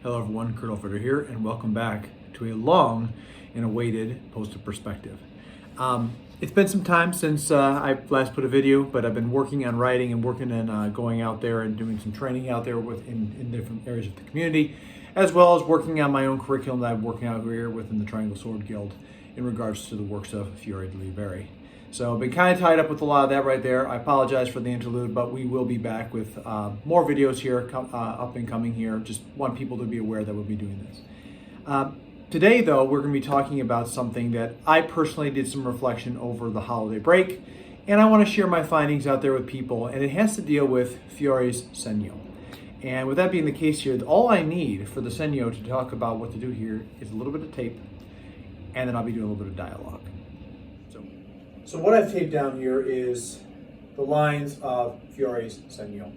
Hello everyone, Kurt Olfeder here, and welcome back to a long and awaited poster perspective. It's been some time since I last put a video, but I've been working on writing and working on going out there and doing some training out there in different areas of the community, as well as working on my own curriculum that I'm working out here within the Triangle Sword Guild in regards to the works of Fiore di Liberi. So I've been kind of tied up with a lot of that right there. I apologize for the interlude, but we will be back with more videos here up and coming here. Just want people to be aware that we'll be doing this. Today, though, we're going to be talking about something that I personally did some reflection over the holiday break, and I want to share my findings out there with people, and it has to deal with Fiore's Segno. And with that being the case here, all I need for the Segno to talk about what to do here is a little bit of tape, and then I'll be doing a little bit of dialogue. So what I've taped down here is the lines of Fiore's Segno.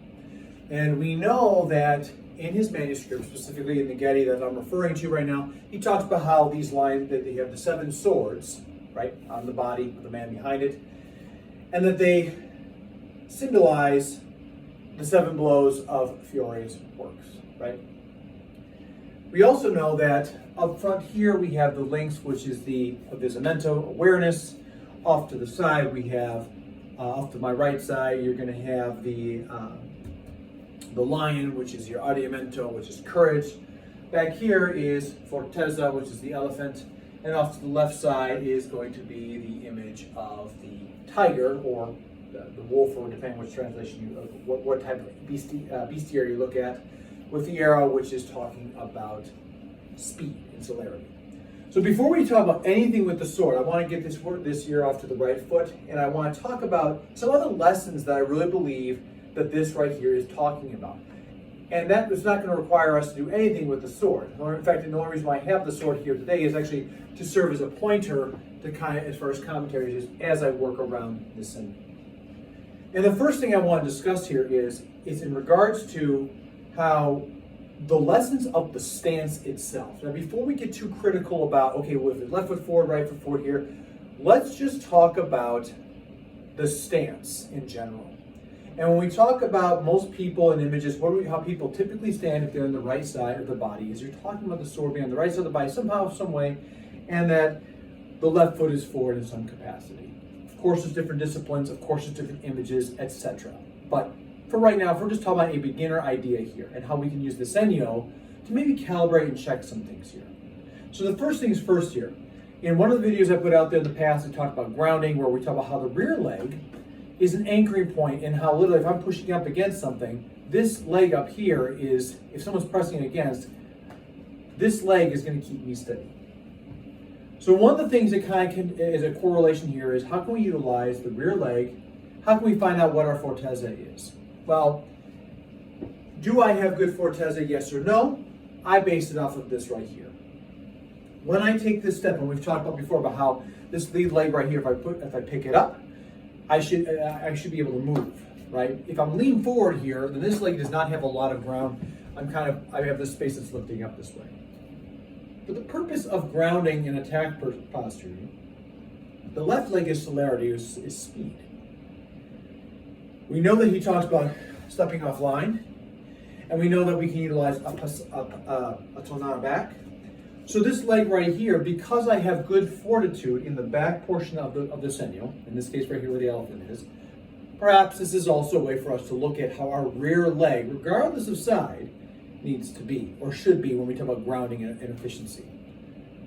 And we know that in his manuscript, specifically in the Getty that I'm referring to right now, he talks about how these lines, that they have the 7 swords, right, on the body of the man behind it, and that they symbolize the 7 blows of Fiore's works, right? We also know that up front here we have the links, which is the avvisamento, awareness. Off to the side we have, off to my right side, you're going to have the lion, which is your audiamento, which is courage. Back here is fortezza, which is the elephant. And off to the left side is going to be the image of the tiger, or the wolf, or depending on which translation what type of bestiary you look at, with the arrow, which is talking about speed and celerity. So before we talk about anything with the sword, I want to get this year off to the right foot, and I want to talk about some of the lessons that I really believe that this right here is talking about. And that is not going to require us to do anything with the sword. In fact, the only reason why I have the sword here today is actually to serve as a pointer to kind of, as far as commentaries, as I work around this thing. And the first thing I want to discuss here is in regards to how the lessons of the stance itself. Now, before we get too critical about, okay, with left foot forward, right foot forward here, let's just talk about the stance in general. And when we talk about most people and images, how people typically stand if they're on the right side of the body, is you're talking about the sword being on the right side of the body somehow, some way, and that the left foot is forward in some capacity. Of course, there's different disciplines, of course, there's different images, etc. But for right now, if we're just talking about a beginner idea here and how we can use the Segno to maybe calibrate and check some things here. So the first things first here. In one of the videos I put out there in the past, I talked about grounding, where we talk about how the rear leg is an anchoring point, and how literally if I'm pushing up against something, this leg up here is, if someone's pressing against, this leg is going to keep me steady. So one of the things that kind of is a correlation here is how can we utilize the rear leg? How can we find out what our fortezza is? Well, do I have good fortezza, yes or no? I base it off of this right here. When I take this step, and we've talked about before about how this lead leg right here, if I pick it up, I should be able to move, right? If I'm leaning forward here, then this leg does not have a lot of ground. I have this space that's lifting up this way. For the purpose of grounding and attack posture, the left leg is celerity, is speed. We know that he talks about stepping off line, and we know that we can utilize a tonara back. So this leg right here, because I have good fortitude in the back portion of the Segno, in this case right here where the elephant is, perhaps this is also a way for us to look at how our rear leg, regardless of side, needs to be, or should be, when we talk about grounding and efficiency.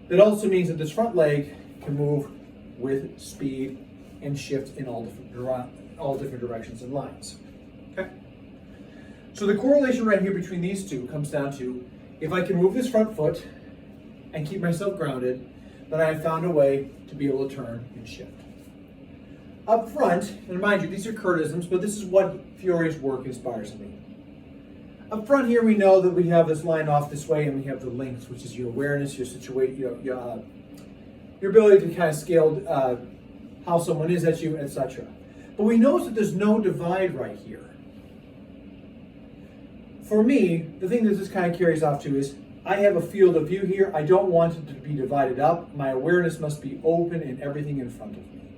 That also means that this front leg can move with speed and shift in all different directions and lines. Okay? So the correlation right here between these two comes down to, if I can move this front foot and keep myself grounded, then I have found a way to be able to turn and shift. Up front, and mind you, these are Kurtisms, but this is what Fiore's work inspires me. Up front here, we know that we have this line off this way, and we have the links, which is your awareness, your situation, your ability to kind of scale how someone is at you, etc. But we notice that there's no divide right here. For me, the thing that this kind of carries off to is, I have a field of view here. I don't want it to be divided up. My awareness must be open in everything in front of me.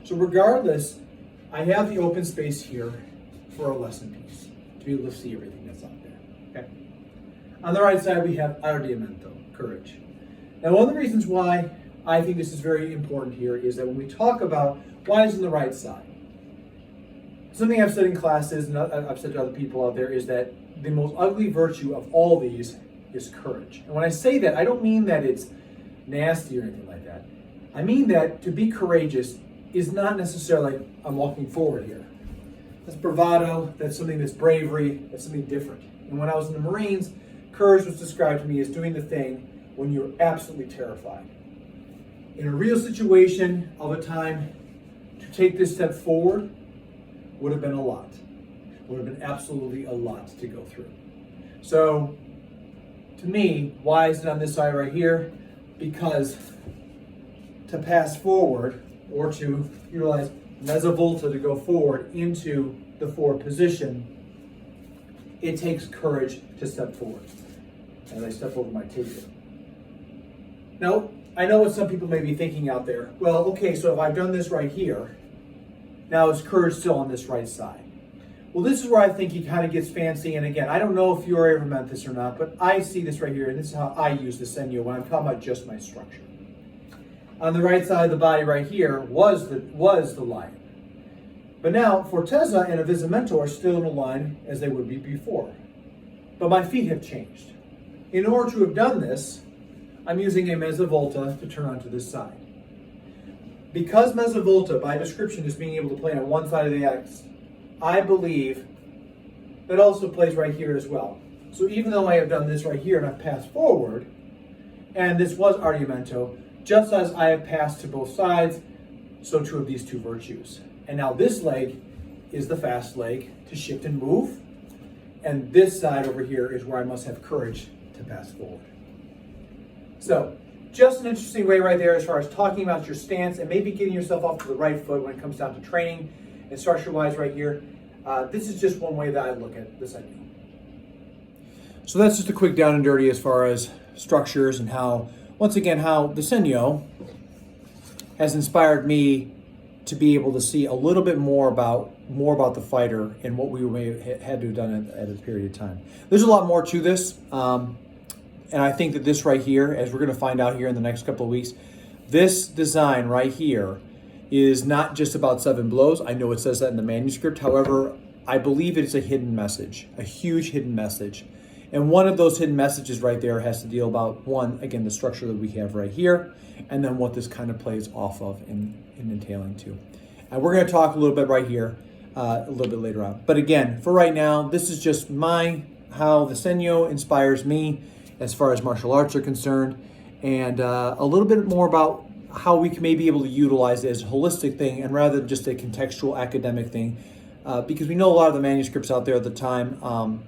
So regardless, I have the open space here for a lesson piece to be able to see everything that's out there. Okay. On the right side, we have ardimento, courage. Now, one of the reasons why I think this is very important here is that when we talk about why is on the right side, something I've said in classes and I've said to other people out there is that the most ugly virtue of all these is courage. And when I say that, I don't mean that it's nasty or anything like that. I mean that to be courageous is not necessarily like I'm walking forward here. That's bravado, that's something that's bravery, that's something different. And when I was in the Marines, courage was described to me as doing the thing when you're absolutely terrified. In a real situation of a time, to take this step forward would have been a lot. Would have been absolutely a lot to go through. So, to me, why is it on this side right here? Because to pass forward or to utilize mezza volta to go forward into the forward position, it takes courage to step forward. As I step over my tape here. Now, I know what some people may be thinking out there. Well, okay, so if I've done this right here, now is courage still on this right side? Well, this is where I think he kind of gets fancy. And again, I don't know if you ever meant this or not, but I see this right here, and this is how I use the Segno when I'm talking about just my structure. On the right side of the body right here was the lion. But now, Fortezza and Avvisamento are still in a line as they would be before. But my feet have changed. In order to have done this, I'm using a mezza volta to turn onto this side. Because mezza volta, by description, is being able to play on one side of the X, I believe that also plays right here as well. So even though I have done this right here and I've passed forward, and this was ardimento, just as I have passed to both sides, so too have these two virtues. And now this leg is the fast leg to shift and move, and this side over here is where I must have courage to pass forward. So, just an interesting way right there as far as talking about your stance and maybe getting yourself off to the right foot when it comes down to training and structure-wise right here. This is just one way that I look at this idea. So that's just a quick down and dirty as far as structures and how, once again, how the Segno has inspired me to be able to see a little bit more about the fighter and what we may have had to have done at a period of time. There's a lot more to this. And I think that this right here, as we're going to find out here in the next couple of weeks, this design right here is not just about 7 blows. I know it says that in the manuscript. However, I believe it's a hidden message, a huge hidden message. And one of those hidden messages right there has to deal about, one, again, the structure that we have right here, and then what this kind of plays off of in entailing too. And we're going to talk a little bit right here, a little bit later on. But again, for right now, this is just how the Segno inspires me as far as martial arts are concerned, and a little bit more about how we can maybe be able to utilize it as a holistic thing and rather than just a contextual academic thing, because we know a lot of the manuscripts out there at the time,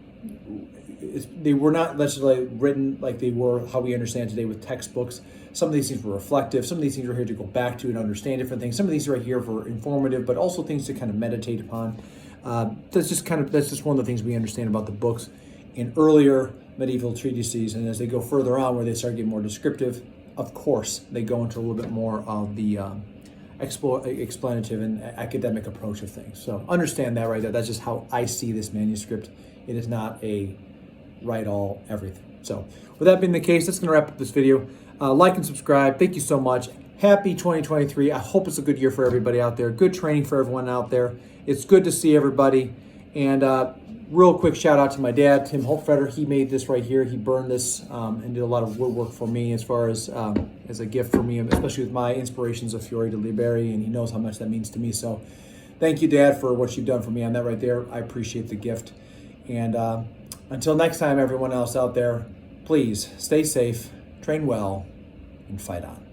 they were not necessarily written like they were how we understand today with textbooks. Some of these things were reflective. Some of these things are here to go back to and understand different things. Some of these are here for informative, but also things to kind of meditate upon. That's just one of the things we understand about the books in earlier medieval treatises, and as they go further on where they start getting more descriptive, of course they go into a little bit more of the explanative and academic approach of things. So understand that right there. That's just how I see this manuscript. It is not a write all everything. So with that being the case, that's going to wrap up this video. Like and subscribe. Thank you so much. Happy 2023. I hope it's a good year for everybody out there. Good training for everyone out there. It's good to see everybody. And real quick shout out to my dad, Tim Holtfeder. He made this right here. He burned this and did a lot of woodwork for me as far as a gift for me, especially with my inspirations of Fiore de Liberi, and he knows how much that means to me. So thank you, Dad, for what you've done for me on that right there. I appreciate the gift. And until next time, everyone else out there, please stay safe, train well, and fight on.